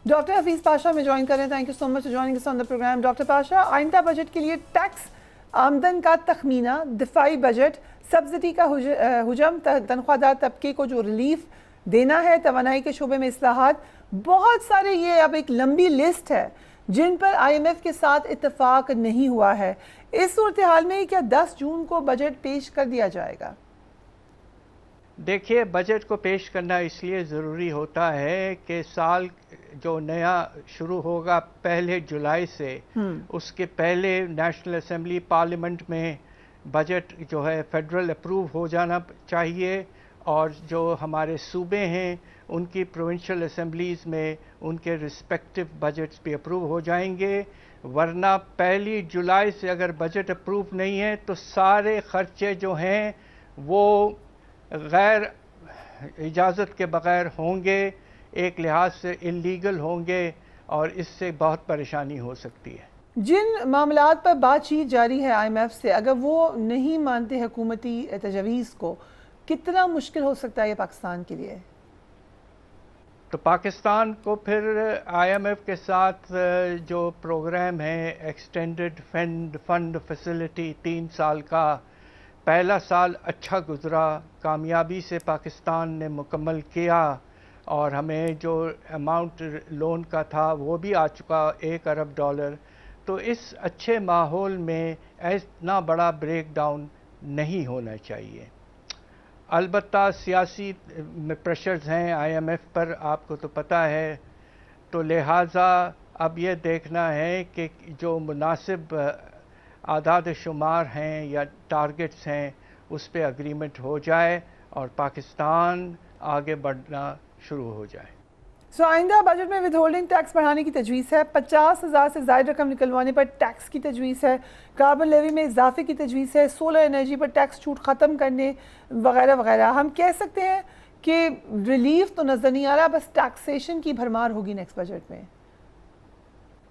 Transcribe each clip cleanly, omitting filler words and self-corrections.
Doctor Hafeez Pasha میں join کر رہے ہیں. Thank you so much for joining us on the program. Doctor Pasha, آئندہ بجٹ کے لیے ٹیکس، آمدن کا تخمینہ، دفاعی بجٹ، سبسڈی کا حجم، تنخواہ دار طبقے کو جو ریلیف دینا ہے، توانائی کے شعبے میں اصلاحات، بہت سارے یہ اب ایک لمبی لسٹ ہے جن پر آئی ایم ایف کے ساتھ اتفاق نہیں ہوا ہے. اس صورتحال میں کیا 10 جون کو بجٹ پیش کر دیا جائے گا؟ دیکھیے، بجٹ کو پیش کرنا اس لیے ضروری ہوتا ہے کہ سال جو نیا شروع ہوگا 1 جولائی سے، اس کے پہلے نیشنل اسمبلی پارلیمنٹ میں بجٹ جو ہے فیڈرل اپروو ہو جانا چاہیے، اور جو ہمارے صوبے ہیں ان کی پروونشل اسمبلیز میں ان کے رسپیکٹو بجٹس بھی اپروو ہو جائیں گے. ورنہ 1 جولائی سے اگر بجٹ اپروو نہیں ہے تو سارے خرچے جو ہیں وہ غیر اجازت کے بغیر ہوں گے، ایک لحاظ سے انلیگل ہوں گے، اور اس سے بہت پریشانی ہو سکتی ہے. جن معاملات پر بات چیت جاری ہے آئی ایم ایف سے، اگر وہ نہیں مانتے حکومتی تجاویز کو، کتنا مشکل ہو سکتا ہے یہ پاکستان کے لیے؟ تو پاکستان کو پھر آئی ایم ایف کے ساتھ جو پروگرام ہے ایکسٹینڈڈ فنڈ فیسلٹی 3 سال کا، پہلا سال اچھا گزرا، کامیابی سے پاکستان نے مکمل کیا، اور ہمیں جو اماؤنٹ لون کا تھا وہ بھی آ چکا $1 ارب. تو اس اچھے ماحول میں اتنا بڑا بریک ڈاؤن نہیں ہونا چاہیے. البتہ سیاسی پریشرز ہیں آئی ایم ایف پر، آپ کو تو پتہ ہے، تو لہٰذا اب یہ دیکھنا ہے کہ جو مناسب اعداد شمار ہیں یا ٹارگٹس ہیں اس پہ اگریمنٹ ہو جائے اور پاکستان آگے بڑھنا شروع ہو جائے. آئندہ بجٹ میں ود ہولڈنگ ٹیکس بڑھانے کی تجویز ہے، 50,000 سے زائد رقم نکلوانے پر ٹیکس کی تجویز ہے، کاربن لیوی میں اضافے کی تجویز ہے، سولر انرجی پر ٹیکس چھوٹ ختم کرنے وغیرہ وغیرہ. ہم کہہ سکتے ہیں کہ ریلیف تو نظر نہیں آ رہا، بس ٹیکسیشن کی بھرمار ہوگی نیکسٹ بجٹ میں.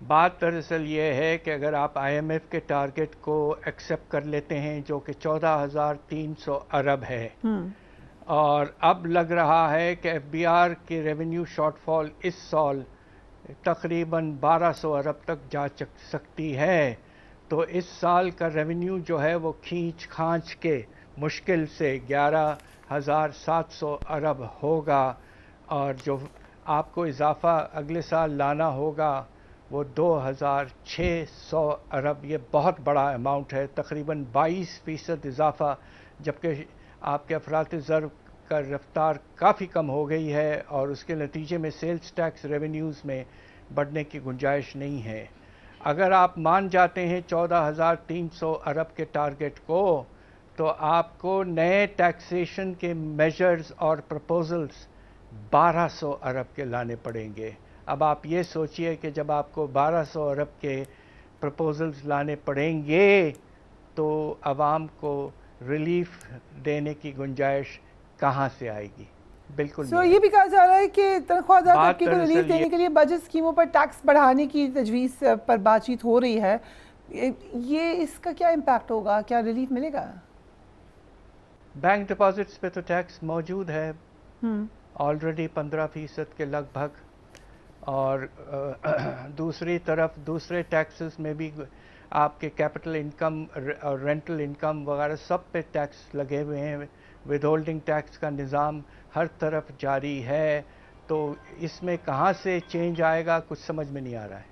بات دراصل یہ ہے کہ اگر آپ آئی ایم ایف کے ٹارگٹ کو ایکسیپٹ کر لیتے ہیں جو کہ 14,300 ارب ہے، اور اب لگ رہا ہے کہ ایف بی آر کی ریونیو شارٹ فال اس سال تقریباً 1,200 ارب تک جا سکتی ہے، تو اس سال کا ریونیو جو ہے وہ کھینچ کھانچ کے مشکل سے 11,700 ارب ہوگا، اور جو آپ کو اضافہ اگلے سال لانا ہوگا وہ 2,600 ارب. یہ بہت بڑا اماؤنٹ ہے، تقریباً 22% اضافہ، جبکہ آپ کے افراط زر کا رفتار کافی کم ہو گئی ہے، اور اس کے نتیجے میں سیلز ٹیکس ریونیوز میں بڑھنے کی گنجائش نہیں ہے. اگر آپ مان جاتے ہیں 14,300 ارب کے ٹارگٹ کو، تو آپ کو نئے ٹیکسیشن کے میجرز اور پرپوزلز 1,200 ارب کے لانے پڑیں گے. اب آپ یہ سوچئے کہ جب آپ کو 1,200 ارب کے پرپوزلز لانے پڑیں گے تو عوام کو ریلیف دینے کی گنجائش کہاں سے آئے گی؟ بالکل نہیں. یہ بھی کہا جا رہا ہے کہ تنخواہ دار طبقے کو ریلیف دراصل دینے کے لیے بجٹ اسکیموں پر ٹیکس بڑھانے کی تجویز پر بات چیت ہو رہی ہے. یہ اس کا کیا امپیکٹ ہوگا؟ کیا ریلیف ملے گا؟ بینک ڈپازٹس پہ تو ٹیکس موجود ہے آلریڈی 15% کے لگ بھگ، اور دوسری طرف دوسرے ٹیکسز میں بھی آپ کے کیپٹل انکم اور رینٹل انکم وغیرہ سب پہ ٹیکس لگے ہوئے ہیں. ود ہولڈنگ ٹیکس کا نظام ہر طرف جاری ہے، تو اس میں کہاں سے چینج آئے گا کچھ سمجھ میں نہیں آ رہا ہے.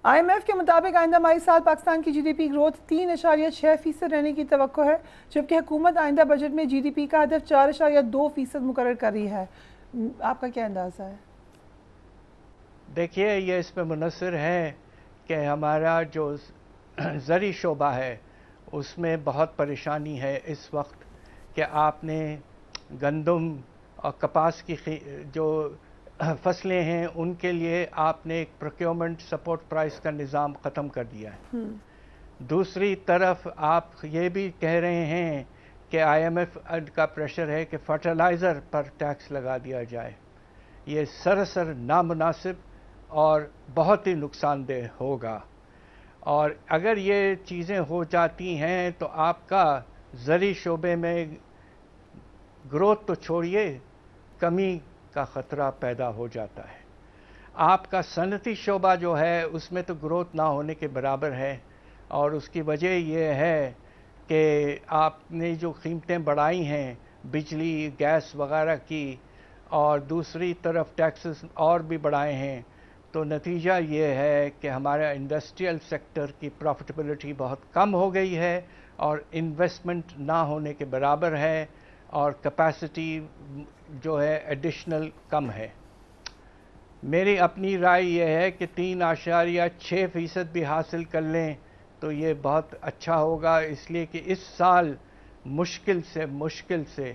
آئی ایم ایف کے مطابق آئندہ مالی سال پاکستان کی جی ڈی پی گروتھ 3.6% رہنے کی توقع ہے، جبکہ حکومت آئندہ بجٹ میں جی ڈی پی کا ہدف 4.2% مقرر کر رہی ہے. آپ کا کیا اندازہ ہے؟ دیکھیے، یہ اس پہ منحصر ہے کہ ہمارا جو زرعی شعبہ ہے اس میں بہت پریشانی ہے اس وقت، کہ آپ نے گندم اور کپاس کی جو فصلیں ہیں ان کے لیے آپ نے ایک پروکیورمنٹ سپورٹ پرائس کا نظام ختم کر دیا ہے. دوسری طرف آپ یہ بھی کہہ رہے ہیں کہ آئی ایم ایف کا پریشر ہے کہ فرٹیلائزر پر ٹیکس لگا دیا جائے. یہ سراسر نامناسب اور بہت ہی نقصان دہ ہوگا، اور اگر یہ چیزیں ہو جاتی ہیں تو آپ کا زرعی شعبے میں گروتھ تو چھوڑیے، کمی کا خطرہ پیدا ہو جاتا ہے. آپ کا صنعتی شعبہ جو ہے اس میں تو گروتھ نہ ہونے کے برابر ہے، اور اس کی وجہ یہ ہے کہ آپ نے جو قیمتیں بڑھائی ہیں بجلی گیس وغیرہ کی، اور دوسری طرف ٹیکسز اور بھی بڑھائے ہیں، تو نتیجہ یہ ہے کہ ہمارا انڈسٹریل سیکٹر کی پروفٹیبلٹی بہت کم ہو گئی ہے، اور انویسٹمنٹ نہ ہونے کے برابر ہے، اور کیپیسٹی جو ہے ایڈیشنل کم ہے۔ میری اپنی رائے یہ ہے کہ 3.6% بھی حاصل کر لیں تو یہ بہت اچھا ہوگا، اس لیے کہ اس سال مشکل سے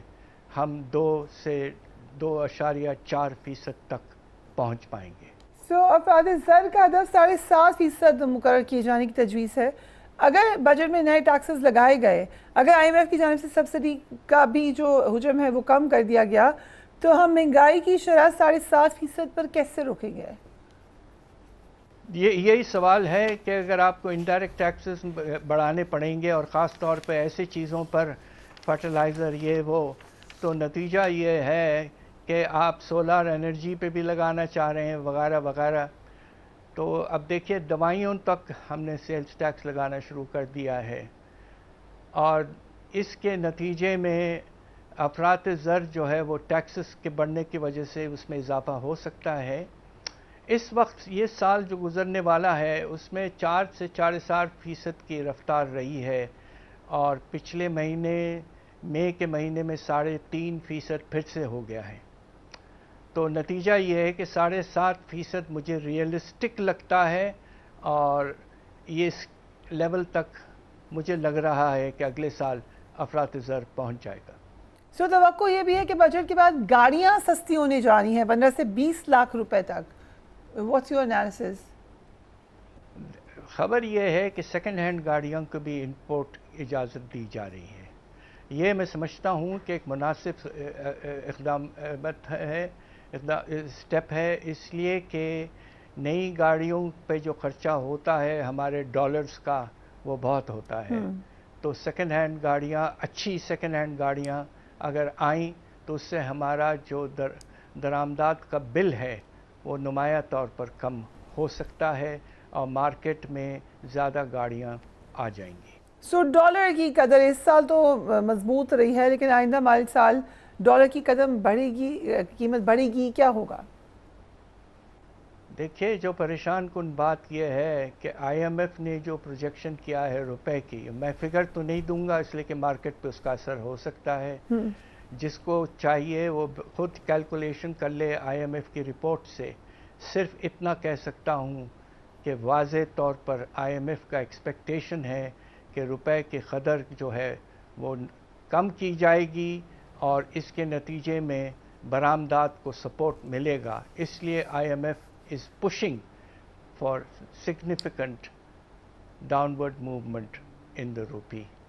ہم 2.4% تک پہنچ پائیں گے۔ سو افراد زر کا ہدف 7.5% مقرر کیے جانے کی تجویز ہے۔ اگر بجٹ میں نئے ٹیکسز لگائے گئے، اگر آئی ایم ایف کی جانب سے سبسڈی کا بھی جو حجم ہے وہ کم کر دیا گیا، تو ہم مہنگائی کی شرح 7.5% پر کیسے روکیں گے؟ یہی سوال ہے کہ اگر آپ کو انڈائریکٹ ٹیکسز بڑھانے پڑیں گے، اور خاص طور پہ ایسی چیزوں پر فرٹیلائزر یہ وہ، تو نتیجہ یہ ہے کہ آپ سولر انرجی پہ بھی لگانا چاہ رہے ہیں وغیرہ وغیرہ۔ تو اب دیکھیے دوائیوں تک ہم نے سیلز ٹیکس لگانا شروع کر دیا ہے، اور اس کے نتیجے میں افراط زر جو ہے وہ ٹیکسز کے بڑھنے کی وجہ سے اس میں اضافہ ہو سکتا ہے۔ اس وقت یہ سال جو گزرنے والا ہے اس میں 4 سے 4.5% کی رفتار رہی ہے، اور پچھلے مہینے مئی کے مہینے میں 3.5% پھر سے ہو گیا ہے۔ تو نتیجہ یہ ہے کہ 7.5% مجھے ریئلسٹک لگتا ہے، اور یہ اس لیول تک مجھے لگ رہا ہے کہ اگلے سال افراط زر پہنچ جائے گا۔ سو توقع یہ بھی ہے کہ بجٹ کے بعد گاڑیاں سستی ہونے جا رہی ہیں 15 سے 20 لاکھ روپے تک۔ What's your analysis? خبر یہ ہے کہ سیکنڈ ہینڈ گاڑیوں کو بھی امپورٹ اجازت دی جا رہی ہے۔ یہ میں سمجھتا ہوں کہ ایک مناسب اسٹیپ ہے، اس لیے کہ نئی گاڑیوں پہ جو خرچہ ہوتا ہے ہمارے ڈالرز کا وہ بہت ہوتا ہے، تو سیکنڈ ہینڈ گاڑیاں، اچھی سیکنڈ ہینڈ گاڑیاں اگر آئیں تو اس سے ہمارا جو درآمدات کا بل ہے وہ نمایاں طور پر کم ہو سکتا ہے، اور مارکیٹ میں زیادہ گاڑیاں آ جائیں گی۔ سو ڈالر کی قدر اس سال تو مضبوط رہی ہے، لیکن آئندہ مالی سال ڈالر کی قدم بڑھے گی، قیمت بڑھے گی، کیا ہوگا؟ دیکھیے جو پریشان کن بات یہ ہے کہ آئی ایم ایف نے جو پروجیکشن کیا ہے روپے کی، میں فگر تو نہیں دوں گا اس لیے کہ مارکیٹ پہ اس کا اثر ہو سکتا ہے، جس کو چاہیے وہ خود کیلکولیشن کر لے آئی ایم ایف کی رپورٹ سے۔ صرف اتنا کہہ سکتا ہوں کہ واضح طور پر آئی ایم ایف کا ایکسپیکٹیشن ہے کہ روپے کی قدر جو ہے وہ کم کی جائے گی، اور اس کے نتیجے میں برآمدات کو سپورٹ ملے گا۔ اس لیے I M F is pushing for significant downward movement in the rupee.